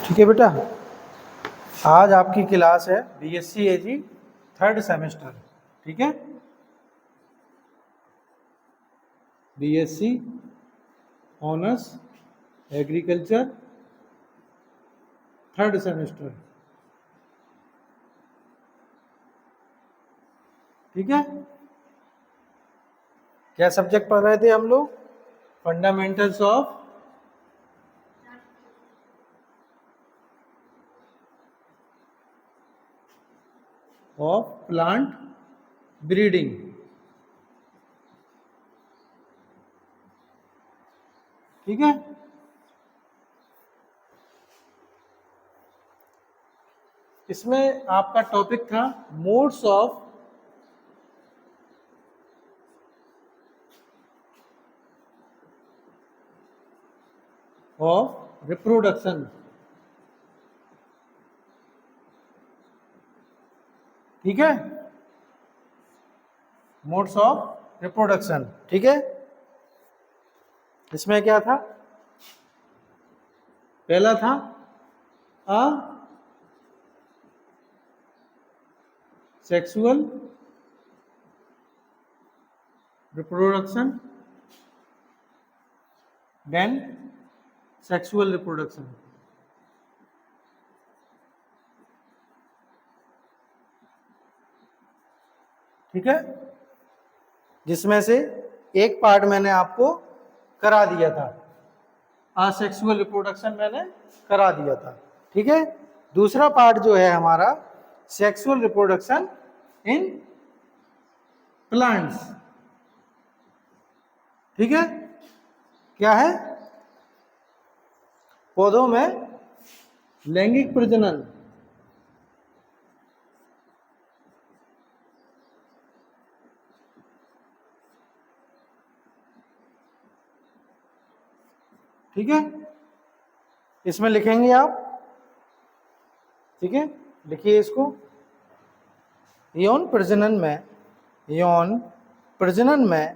ठीक है बेटा, आज आपकी क्लास है बीएससी एजी 3rd सेमेस्टर। ठीक है, BSc honours agriculture 3rd semester. ठीक है, क्या सब्जेक्ट पढ़ रहे थे हम लोग? Fundamentals of plant breeding. ठीक है, इसमें आपका टॉपिक था मोड्स ऑफ रिप्रोडक्शन। ठीक है, मोड्स ऑफ रिप्रोडक्शन। ठीक है, इसमें क्या था? पहला था asexual reproduction, then sexual reproduction. ठीक है, जिसमें से एक पार्ट मैंने आपको करा दिया था, असेक्सुअल रिप्रोडक्शन मैंने करा दिया था। ठीक है, दूसरा पार्ट जो है हमारा सेक्सुअल रिप्रोडक्शन इन प्लांट्स। ठीक है, क्या है? पौधों में लैंगिक प्रजनन। ठीक है, इसमें लिखेंगे आप। ठीक है, लिखिए इसको। यौन प्रजनन में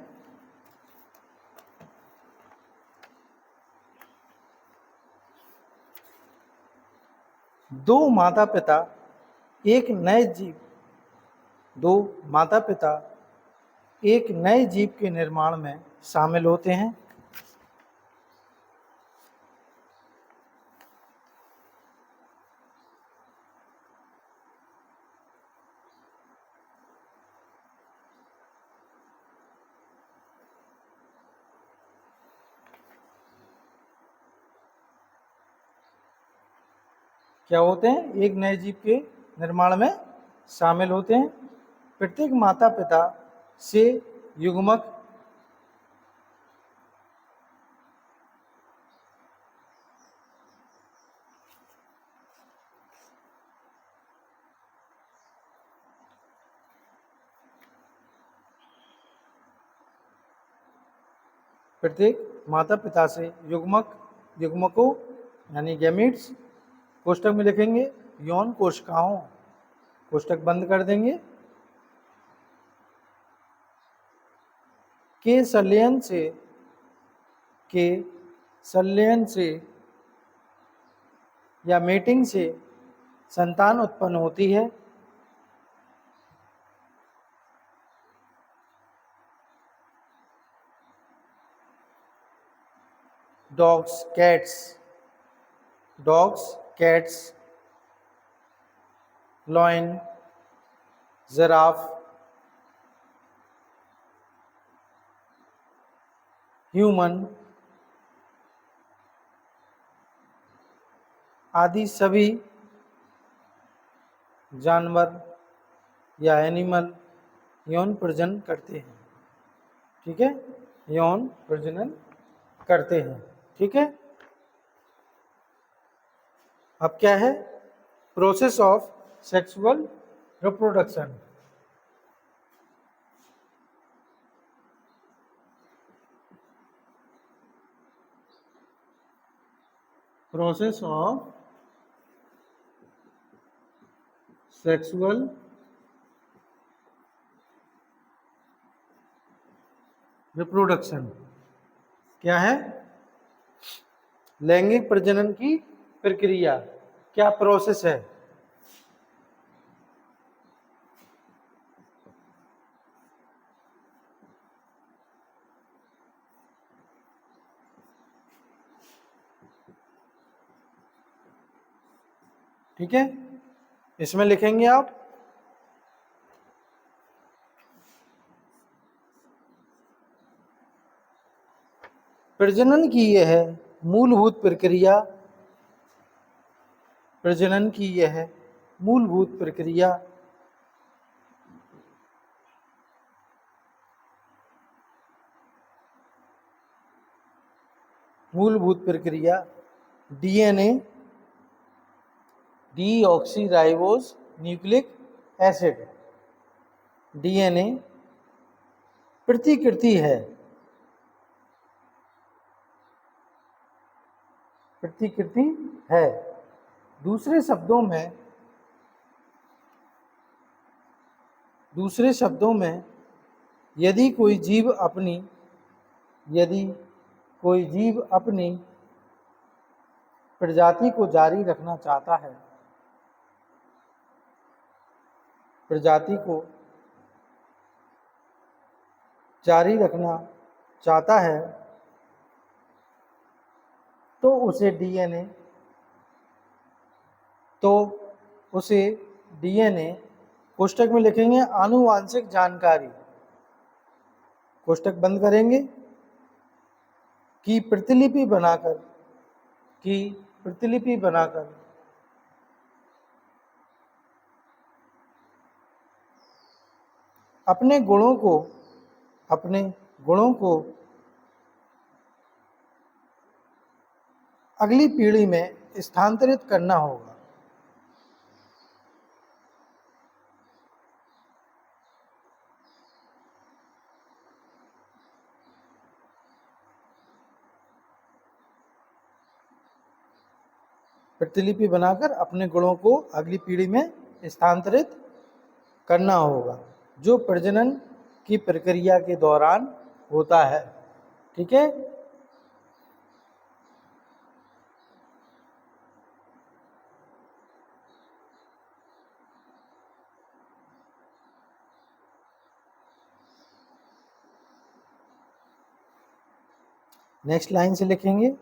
दो माता पिता एक नए जीव के निर्माण में शामिल होते हैं। क्या होते हैं? एक नए जीव के निर्माण में शामिल होते हैं। प्रत्येक माता पिता से युग्मक युग्मकों यानी गैमीट्स, कोष्टक में लिखेंगे यौन कोशिकाओं, कोष्टक बंद कर देंगे, के संलयन से या मेटिंग से संतान उत्पन्न होती है। Dogs, cats, lion, giraffe, human आदि सभी जानवर या एनिमल यौन प्रजनन करते हैं। ठीक है, यौन प्रजनन करते हैं। ठीक है, अब क्या है? Process of sexual reproduction. Process of sexual reproduction क्या है? लैंगिक प्रजनन की प्रक्रिया। क्या प्रोसेस है। ठीक है, इसमें लिखेंगे आप प्रजनन की यह मूलभूत प्रक्रिया, प्रजनन की यह मूलभूत प्रक्रिया DNA deoxyribose nucleic acid DNA प्रतिकृति है, प्रतिकृति है। दूसरे शब्दों में यदि कोई जीव अपनी प्रजाति को जारी रखना चाहता है, तो उसे डीएनए कोष्टक में लिखेंगे आनुवांशिक जानकारी, कोष्टक बंद करेंगे, की प्रतिलिपि बनाकर अपने गुणों को अगली पीढ़ी में स्थानांतरित करना होगा। प्रतिलिपि बनाकर अपने गुणों को अगली पीढ़ी में स्थानांतरित करना होगा, जो प्रजनन की प्रक्रिया के दौरान होता है। ठीक है, नेक्स्ट लाइन से लिखेंगे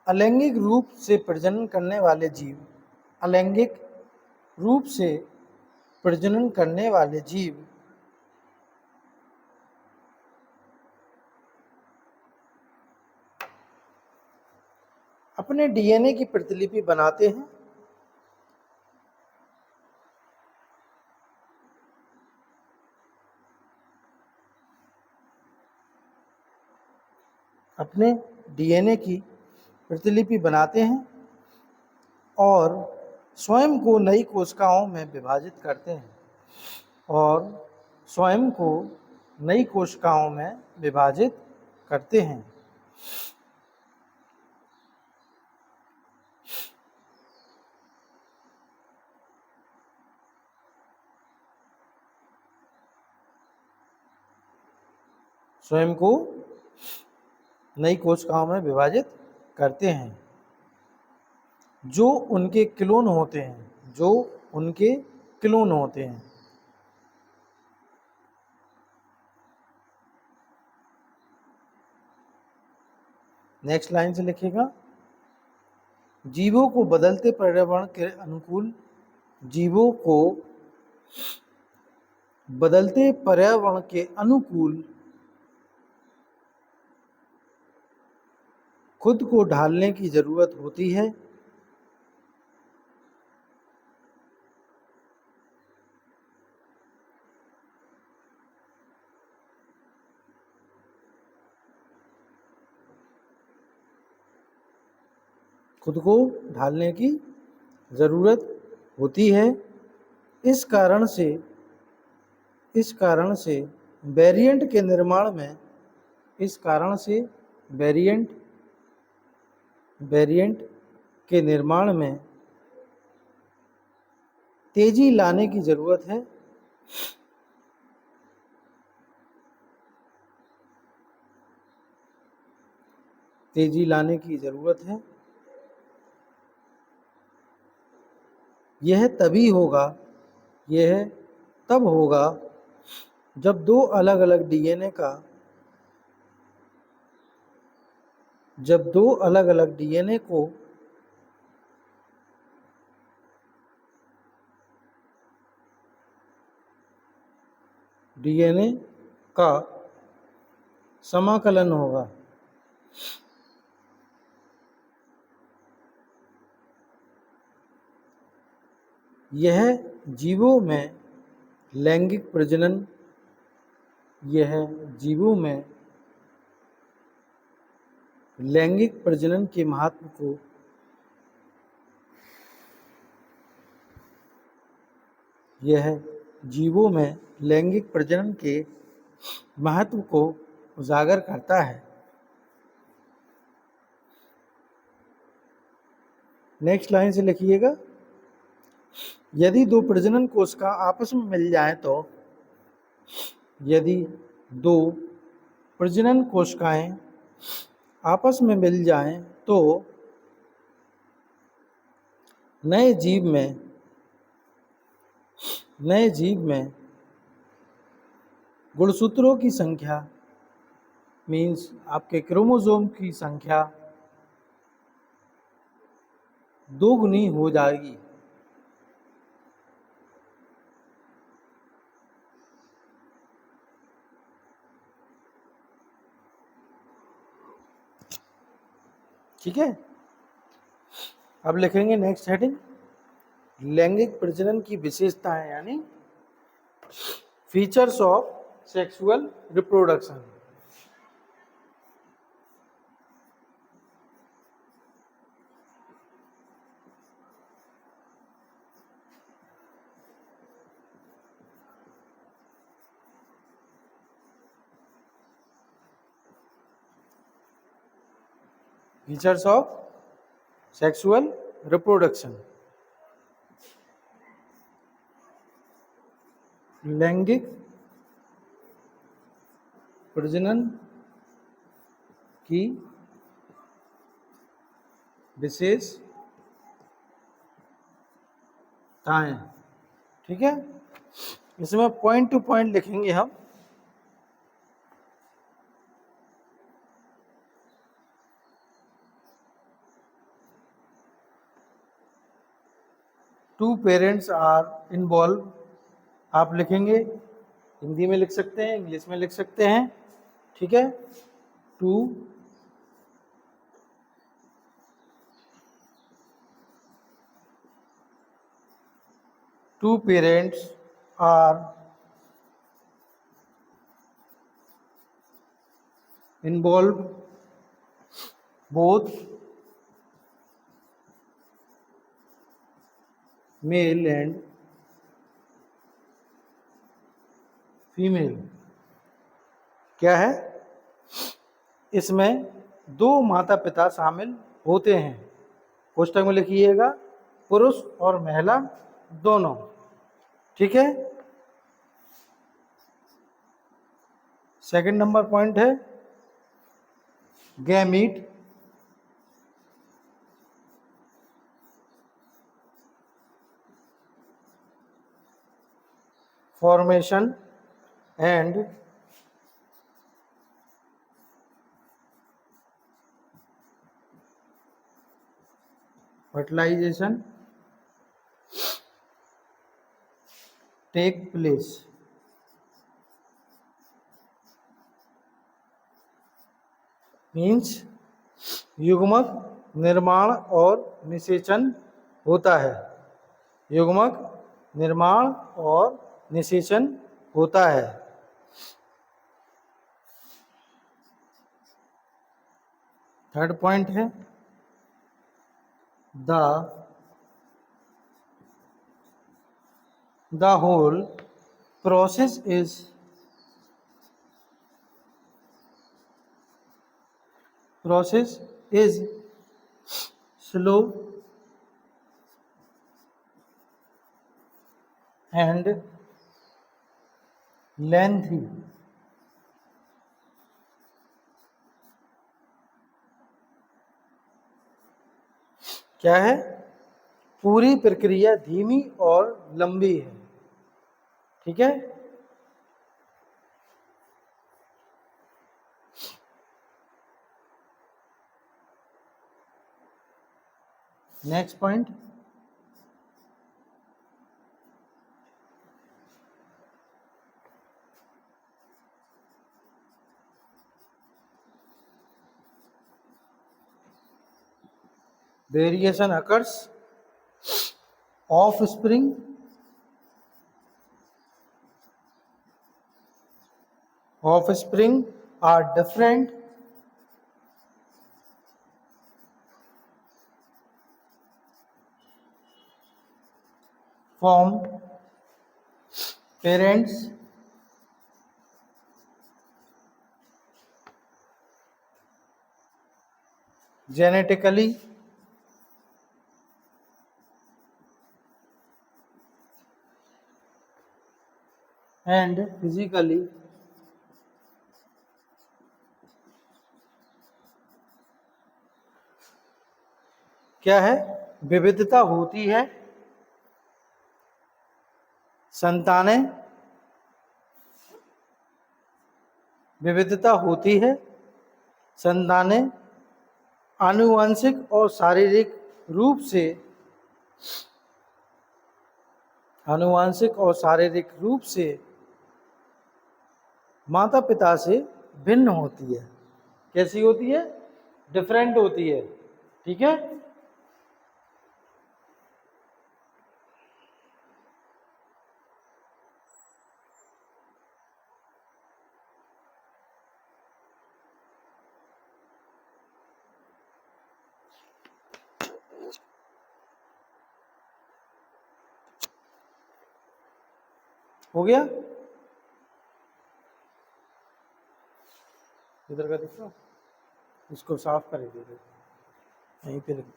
अलैंगिक रूप से प्रजनन करने वाले जीव, अलैंगिक रूप से प्रजनन करने वाले जीव अपने डीएनए की प्रतिलिपि बनाते हैं, अपने डीएनए की प्रतिलिपि बनाते हैं और स्वयं को नई कोशिकाओं में विभाजित करते हैं, और स्वयं को नई कोशिकाओं में विभाजित करते हैं। स्वयं को नई कोशिकाओं में विभाजित करते हैं जो उनके क्लोन होते हैं, नेक्स्ट लाइन से लिखिएगा जीवों को बदलते पर्यावरण के अनुकूल खुद को ढालने की जरूरत होती है। खुद को ढालने की जरूरत होती है। इस कारण से वेरिएंट के निर्माण में तेजी लाने की जरूरत है। तेजी लाने की ज़रूरत है। यह तभी होगा, यह तब होगा जब दो अलग अलग डीएनए का जब दो अलग अलग डीएनए को डीएनए का समाकलन होगा। यह जीवों में लैंगिक प्रजनन यह जीवों में लैंगिक प्रजनन के महत्व को यह जीवों में लैंगिक प्रजनन के महत्व को उजागर करता है। नेक्स्ट लाइन से लिखिएगा, यदि दो प्रजनन कोशिका आपस में मिल जाएं तो यदि दो प्रजनन कोशिकाएं आपस में मिल जाएं तो नए जीव में गुणसूत्रों की संख्या मीन्स आपके क्रोमोसोम की संख्या दोगुनी हो जाएगी। ठीक है, अब लिखेंगे नेक्स्ट हेडिंग, लैंगिक प्रजनन की विशेषताएं यानी features of sexual reproduction. Features of sexual reproduction. लैंगिक प्रजनन की विशेषताएं। ठीक है, इसमें पॉइंट टू पॉइंट लिखेंगे हम। टू पेरेंट्स आर इन्वॉल्व, आप लिखेंगे, हिंदी में लिख सकते हैं, इंग्लिश में लिख सकते हैं। ठीक है, two parents are involve both male and female. क्या है, इसमें दो माता पिता शामिल होते हैं। कोष्टक में लिखिएगा पुरुष और महिला दोनों। ठीक है, सेकंड नंबर पॉइंट है gamete. Formation and fertilization take place। Means युग्मक निर्माण और निषेचन होता है। युग्मक निर्माण और निषेचन होता है। थर्ड पॉइंट है the whole process is slow and lengthy। क्या है? पूरी प्रक्रिया धीमी और लंबी है। ठीक है, next point, variation occurs, offspring are different from parents genetically and physically क्या है? विविधता होती है, संतानें विविधता होती है, संतानें आनुवंशिक और शारीरिक रूप से माता पिता से भिन्न होती है। कैसी होती है? डिफरेंट होती है। ठीक है, हो गया? इधर का देखो, इसको साफ कर दे, यहीं पे रख दे।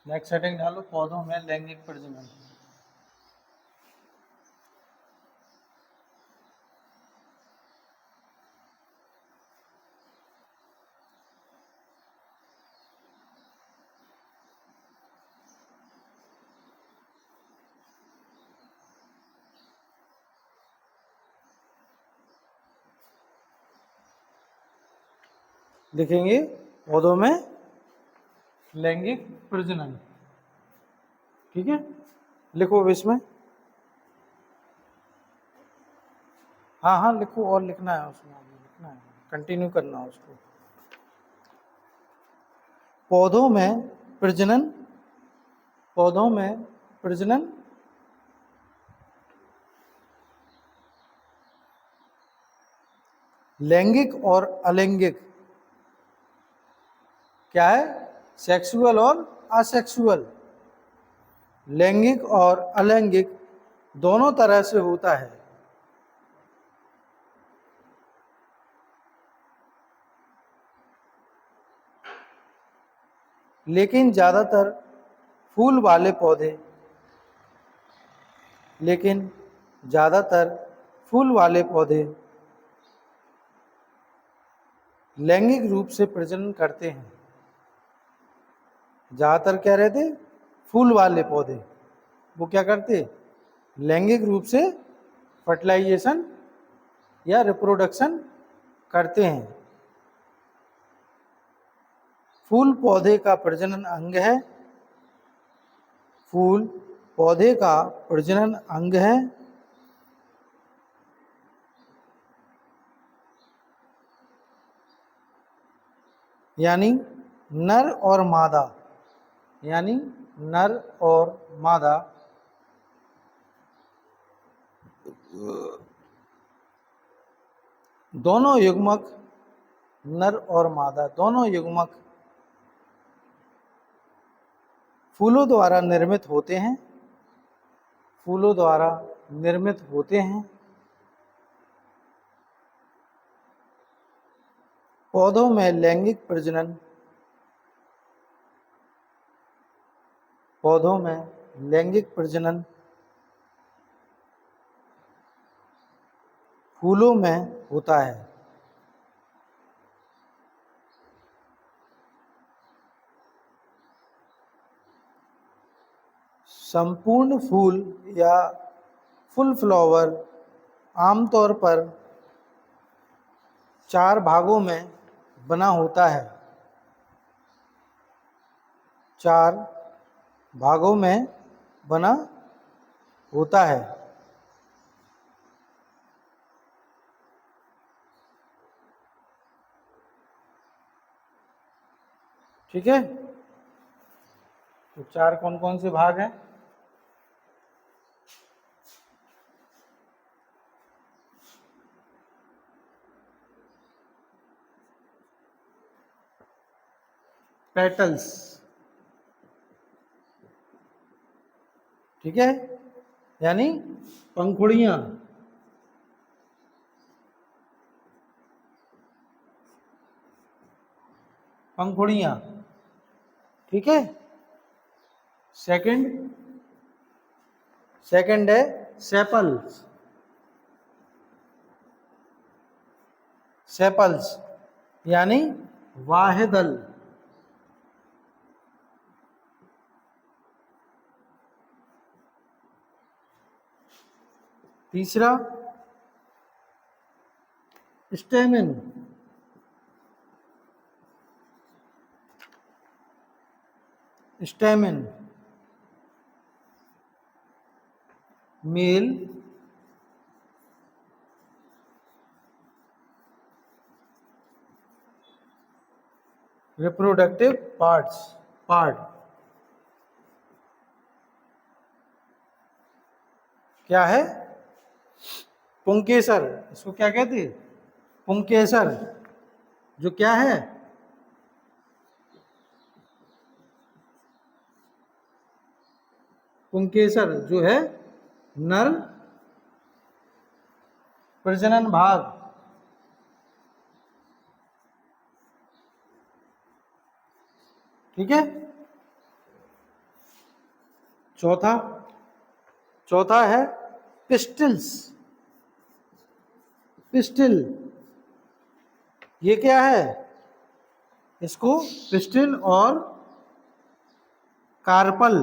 नेक्स्ट सेटिंग डालो, पौधों में लैंगिक प्रजनन। लिखेंगे पौधों में लैंगिक प्रजनन। ठीक है, लिखो अब इसमें, हाँ हाँ लिखो, और लिखना है उसमें, लिखना है, कंटिन्यू करना है उसको। पौधों में प्रजनन लैंगिक और अलैंगिक क्या है? सेक्सुअल और असेक्सुअल, लैंगिक और अलैंगिक दोनों तरह से होता है। लेकिन ज्यादातर फूल वाले पौधे लैंगिक रूप से प्रजनन करते हैं। ज्यादातर क्या रहते? फूल वाले पौधे, वो क्या करते? लैंगिक रूप से फर्टिलाइजेशन या रिप्रोडक्शन करते हैं। फूल पौधे का प्रजनन अंग है। फूल पौधे का प्रजनन अंग है। यानी नर और मादा दोनों युग्मक, नर और मादा दोनों युग्मक फूलों द्वारा निर्मित होते हैं। पौधों में लैंगिक प्रजनन फूलों में होता है। संपूर्ण फूल या फुल फ्लावर आमतौर पर 4 भागों में बना होता है। 4 भागों में बना होता है। ठीक है, तो 4 कौन कौन से भाग हैं? पेटल्स, ठीक है, यानी पंखुड़ियां। पंखुड़ियां, ठीक है। सेकंड है सेपल्स। सेपल्स यानी वाहिदल। तीसरा stamen. Stamen male reproductive part क्या है? पुंकेसर। इसको क्या कहते हैं? पुंकेसर। जो क्या है? पुंकेसर जो है नर प्रजनन भाग। ठीक है। चौथा है पिस्टिल्स। पिस्टिल ये क्या है? इसको पिस्टिल और कार्पल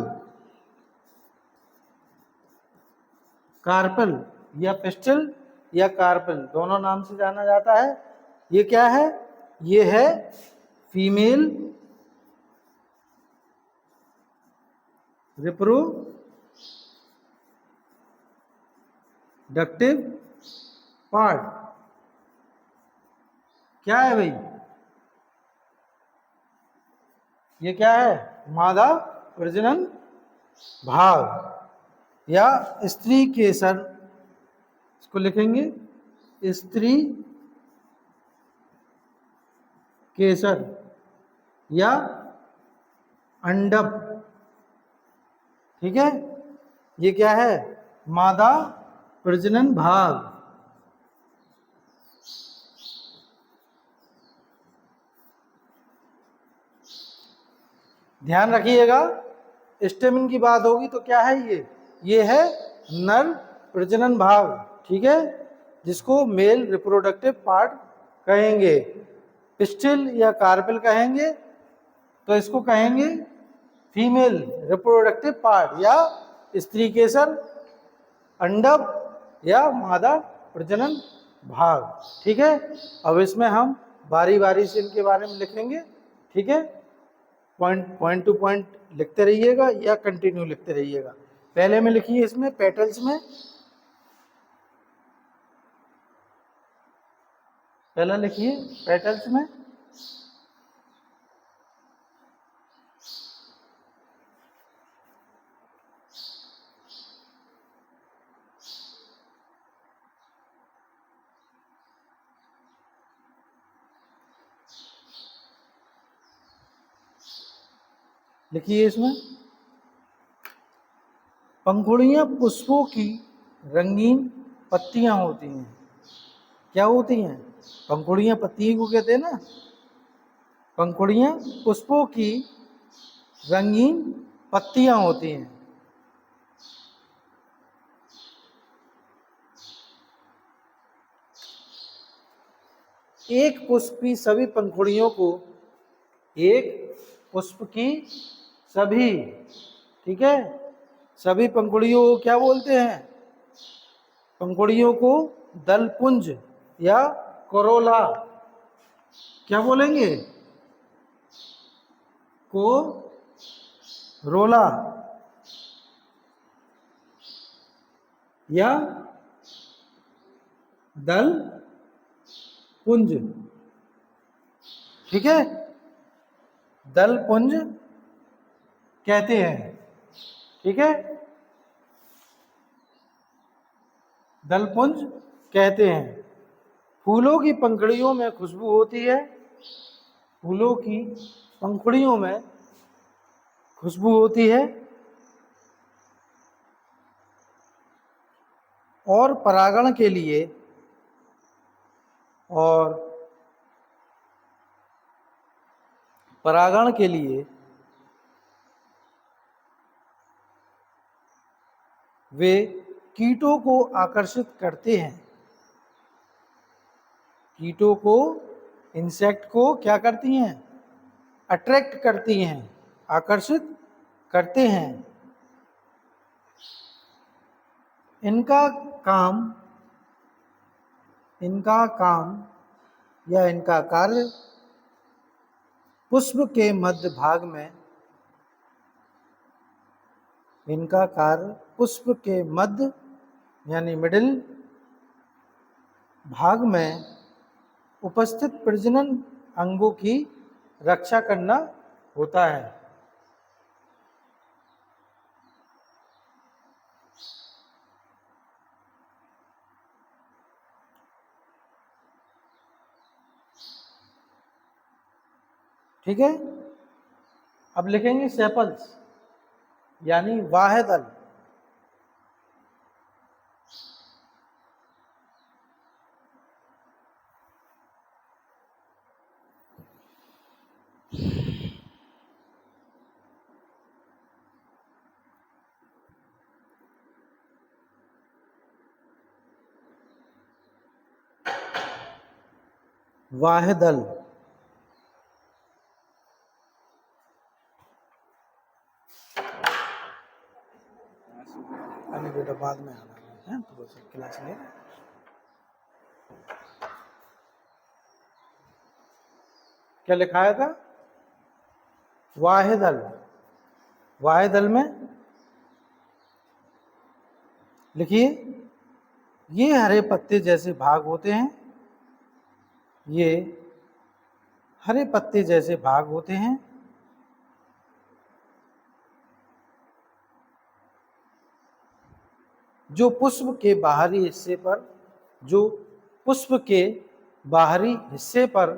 या पिस्टिल या कार्पल दोनों नाम से जाना जाता है। ये क्या है? ये है फीमेल रिप्रोडक्टिव पार्ट। क्या है भाई? ये क्या है? मादा प्रजनन भाग या स्त्री केसर। इसको लिखेंगे स्त्री केसर या अंडप। ठीक है, ये क्या है? मादा प्रजनन भाग। ध्यान रखिएगा, स्टेमिन की बात होगी तो क्या है ये है नर प्रजनन भाग। ठीक है, जिसको मेल रिप्रोडक्टिव पार्ट कहेंगे। पिस्टिल या कार्पेल कहेंगे तो इसको कहेंगे फीमेल रिप्रोडक्टिव पार्ट या स्त्री केसर, अंडप या मादा प्रजनन भाग। ठीक है, अब इसमें हम बारी बारी से इनके बारे में लिखेंगे। ठीक है, पॉइंट टू पॉइंट लिखते रहिएगा या कंटिन्यू लिखते रहिएगा। पहले में लिखिए इसमें पेटल्स में, पहला लिखिए पेटल्स में लिखिए इसमें पंखुड़ियां पुष्पों की रंगीन पत्तियां होती हैं। क्या होती हैं? पंखुड़ियां पत्ती को कहते हैं ना। पंखुड़ियां पुष्पों की रंगीन पत्तियां होती हैं। एक पुष्प की सभी पंखुड़ियों को, एक पुष्प की सभी, ठीक है, सभी पंखुड़ियों को क्या बोलते हैं? पंखुड़ियों को दलपुंज या कोरोला क्या बोलेंगे? कोरोला या दल पुंज, ठीक है, दल पुंज कहते हैं, ठीक है, दल पुंज कहते हैं। फूलों की पंखुड़ियों में खुशबू होती है, फूलों की पंखुड़ियों में खुशबू होती है और परागण के लिए वे कीटों को आकर्षित करते हैं, कीटों को, इंसेक्ट को क्या करती हैं? अट्रैक्ट करती हैं, आकर्षित करते हैं। इनका काम या इनका कार्य पुष्प के मध्य भाग में, इनका कार्य पुष्प के मध्य यानी मिडिल भाग में उपस्थित प्रजनन अंगों की रक्षा करना होता है। ठीक है, अब लिखेंगे सेपल्स यानी बाह्य दल। बाह्य दल अभी बेटा बाद में आना है, तो क्लास ले। क्या लिखाया था? बाह्य दल। बाह्य दल में लिखिए, ये हरे पत्ते जैसे भाग होते हैं, ये हरे पत्ते जैसे भाग होते हैं जो पुष्प के बाहरी हिस्से पर, जो पुष्प के बाहरी हिस्से पर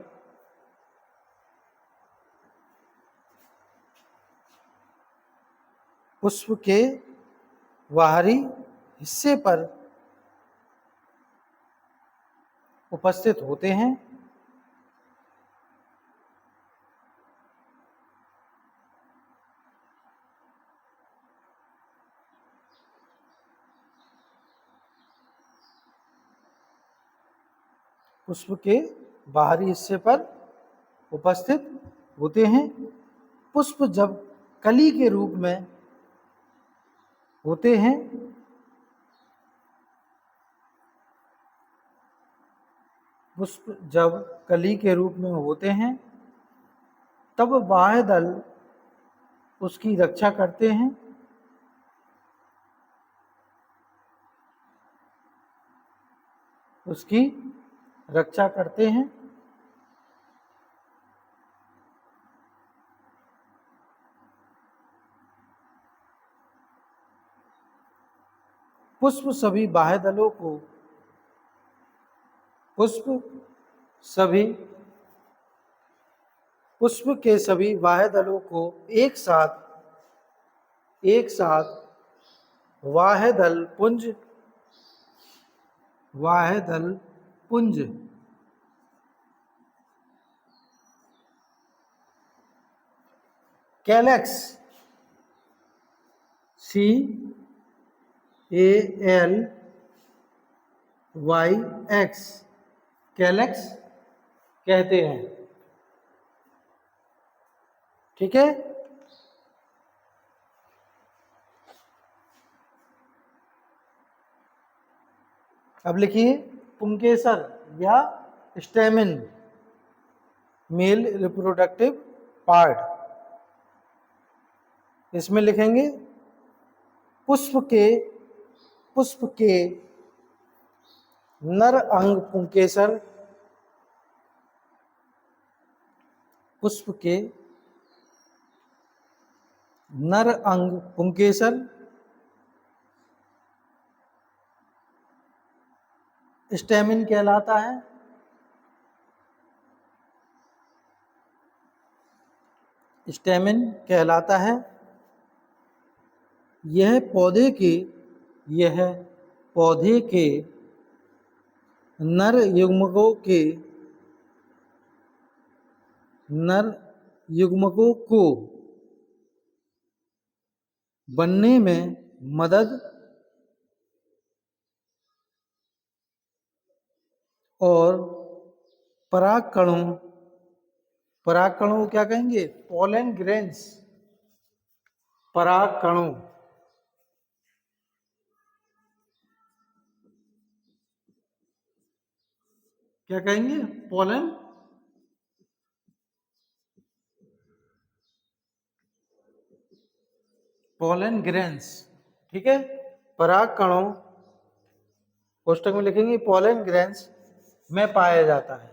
पुष्प के बाहरी हिस्से पर उपस्थित होते हैं। पुष्प के बाहरी हिस्से पर उपस्थित होते हैं। पुष्प जब कली के रूप में होते हैं, पुष्प जब कली के रूप में होते हैं तब बाह्य दल उसकी रक्षा करते हैं। उसकी रक्षा करते हैं। पुष्प सभी बाह्य दलों को, पुष्प के सभी बाह्य दलों को एक साथ बाह्य दल पुंज कैलेक्स, CALYX, कैलेक्स कहते हैं। ठीक है, अब लिखिए पुंकेसर या स्टेमिन, मेल रिप्रोडक्टिव पार्ट। इसमें लिखेंगे पुष्प के नर अंग पुंकेसर, पुष्प के नर अंग पुंकेसर, स्टेमिन कहलाता है। स्टेमिन कहलाता है। यह पौधे के नर युग्मकों को बनने में मदद और परागकणों को क्या कहेंगे? पोलन ग्रेन्स, परागकणों। क्या कहेंगे? Pollen grains. ठीक है, परागकणों कोष्टक में लिखेंगे पोलन ग्रेन्स में पाया जाता है,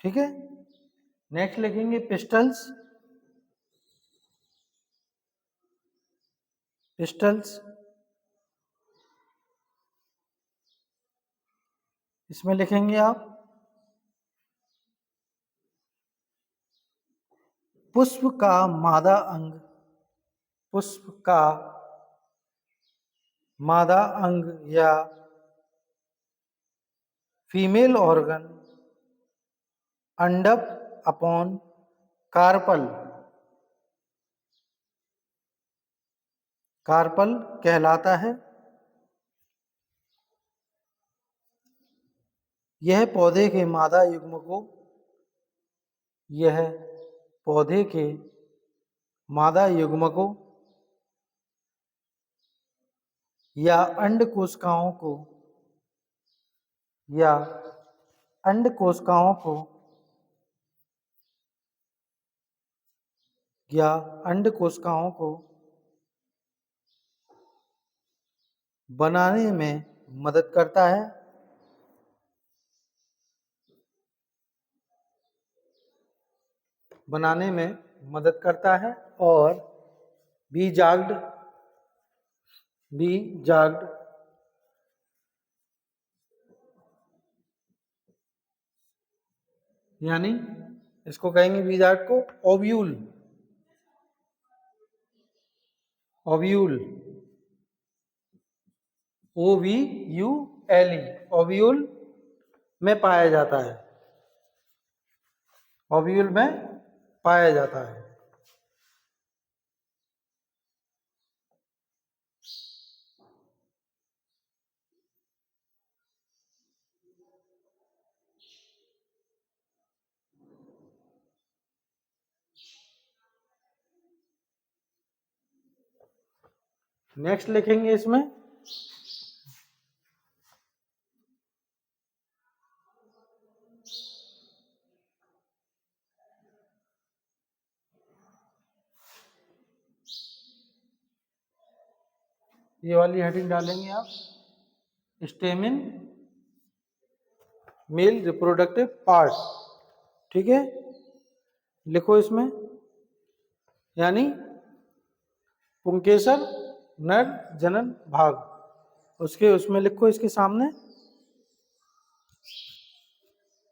ठीक है। नेक्स्ट लिखेंगे पिस्टल्स। इसमें लिखेंगे आप पुष्प का मादा अंग या फीमेल ऑर्गन अंडप अपॉन कार्पल कहलाता है। यह पौधे के मादा युग्मकों या अंड कोशिकाओं को बनाने में मदद करता है। और बी जाग्ड यानी इसको कहेंगे बी जाग्ड को ओव्यूल OVULE ओव्यूल में पाया जाता है। नेक्स्ट लिखेंगे इसमें ये वाली हेडिंग डालेंगे आप, स्टेमिन मेल रिप्रोडक्टिव पार्ट। ठीक है, लिखो इसमें, यानी पुंकेसर नर जनन भाग, उसमें लिखो इसके सामने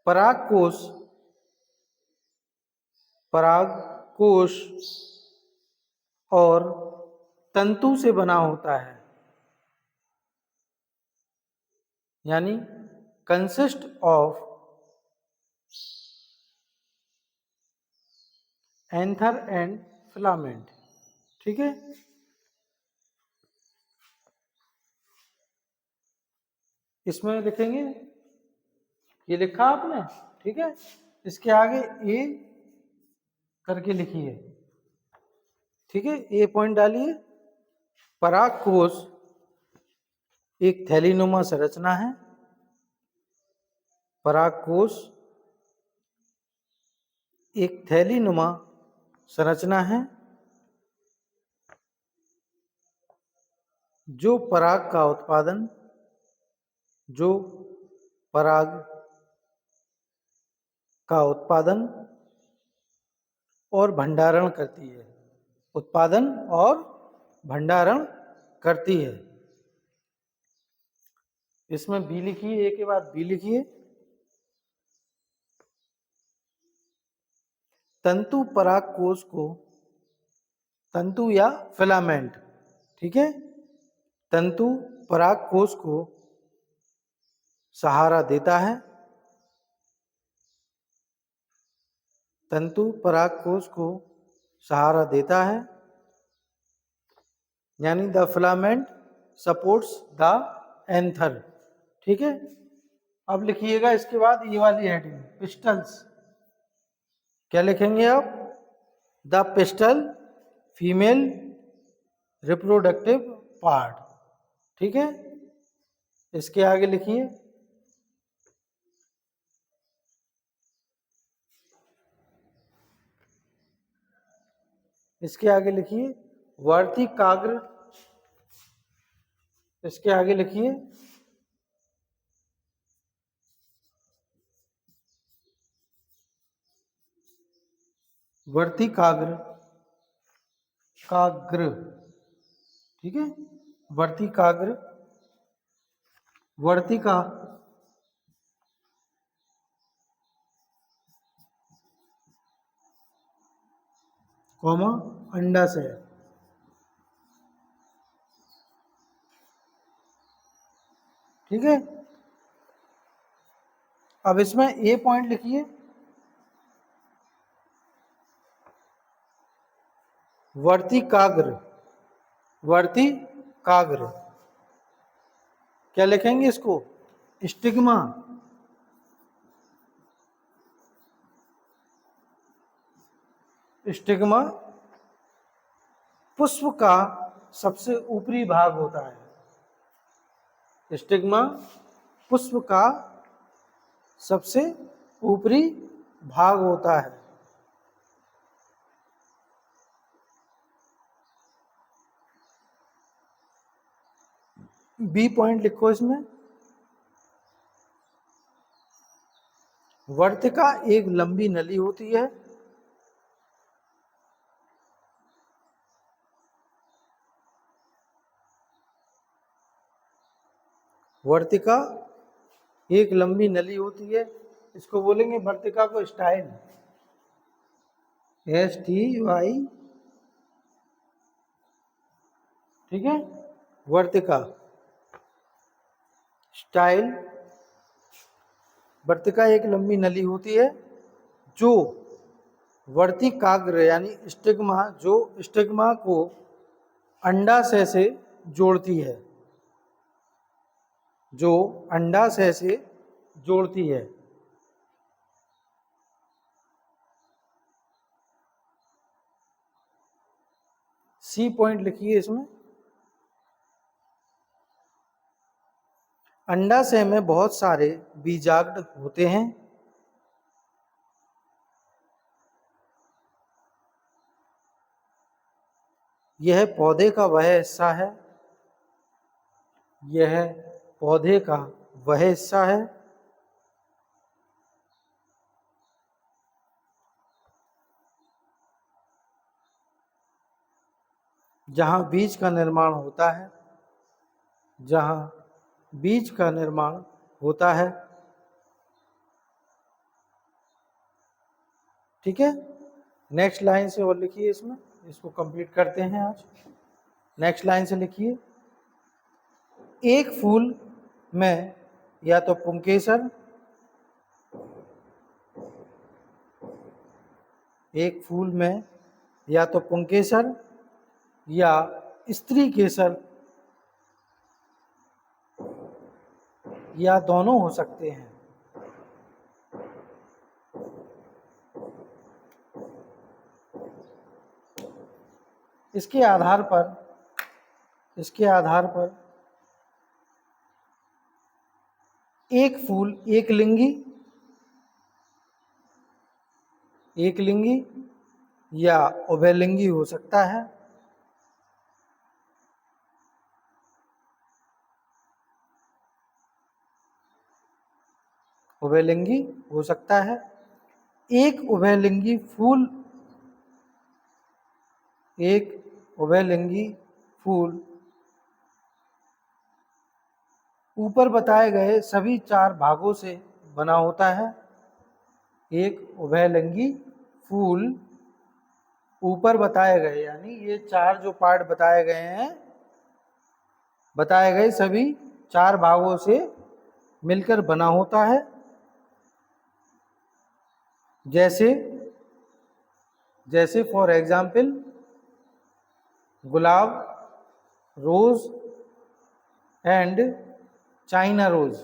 परागकोश और तंतु से बना होता है, यानी consist of anther and filament. ठीक है, इसमें लिखेंगे, ये लिखा आपने, ठीक है, इसके आगे ए करके लिखिए। ठीक है, ए पॉइंट डालिए। परागकोश एक थैलीनुमा संरचना है। परागकोश एक थैलीनुमा संरचना है जो पराग का उत्पादन, जो पराग का उत्पादन और भंडारण करती है। उत्पादन और भंडारण करती है। इसमें बी लिखिए, ए के बाद बी लिखिए। तंतु परागकोश को, तंतु या फिलामेंट, ठीक है, तंतु परागकोश को सहारा देता है। तंतु परागकोश को सहारा देता है, यानी the filament supports the anther. ठीक है, अब लिखिएगा इसके बाद ये वाली हेडिंग, पिस्टल्स। क्या लिखेंगे आप? The pistol female reproductive part. ठीक है, इसके आगे लिखिए, इसके आगे लिखिए वर्तिकाग्र। इसके आगे लिखिए वर्तिकाग्र, काग्र। ठीक है, वर्तिकाग्र, वर्तिका कॉमा अंडाशय। ठीक है, अब इसमें ए पॉइंट लिखिए, वर्तिकाग्र, वर्तिकाग्र। क्या लिखेंगे इसको? स्टिग्मा। स्टिग्मा पुष्प का सबसे ऊपरी भाग होता है। स्टिग्मा पुष्प का सबसे ऊपरी भाग होता है। बी पॉइंट लिखो इसमें, वर्तिका एक लंबी नली होती है। वर्तिका एक लंबी नली होती है, इसको बोलेंगे वर्तिका को स्टाइल, STY। ठीक है, वर्तिका स्टाइल। वर्तिका एक लंबी नली होती है जो वर्तिकाग्र यानी स्टिग्मा, जो स्टिग्मा को अंडाशय से जोड़ती है, जो अंडाशय से जोड़ती है। सी पॉइंट लिखिए इसमें, अंडाशय में बहुत सारे बीजाग्र होते हैं। यह पौधे का वह हिस्सा है, यह पौधे का वह हिस्सा है जहां बीज का निर्माण होता है, जहां बीज का निर्माण होता है। ठीक है, नेक्स्ट लाइन से और लिखिए इसमें, इसको कंप्लीट करते हैं आज। नेक्स्ट लाइन से लिखिए, एक फूल में या तो पुंकेसर एक फूल में या तो पुंकेसर या स्त्री केसर या दोनों हो सकते हैं। इसके आधार पर एक फूल एक लिंगी या उभयलिंगी हो सकता है। उभयलिंगी हो सकता है। एक उभयलिंगी फूल ऊपर बताए गए सभी 4 भागों से बना होता है। एक उभयलिंगी फूल ऊपर बताए गए, यानी ये 4 जो पार्ट बताए गए हैं, बताए गए सभी 4 भागों से मिलकर बना होता है। जैसे फॉर एग्जाम्पल गुलाब, रोज एंड चाइना रोज,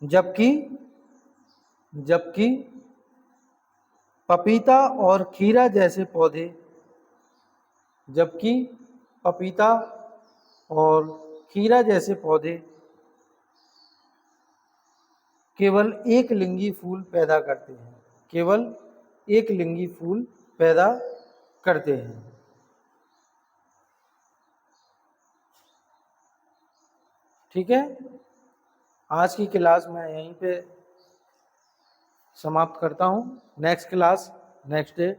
जबकि पपीता और खीरा जैसे पौधे केवल एक लिंगी फूल पैदा करते हैं। ठीक है, आज की क्लास मैं यहीं पे समाप्त करता हूँ। नेक्स्ट क्लास नेक्स्ट डे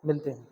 मिलते हैं।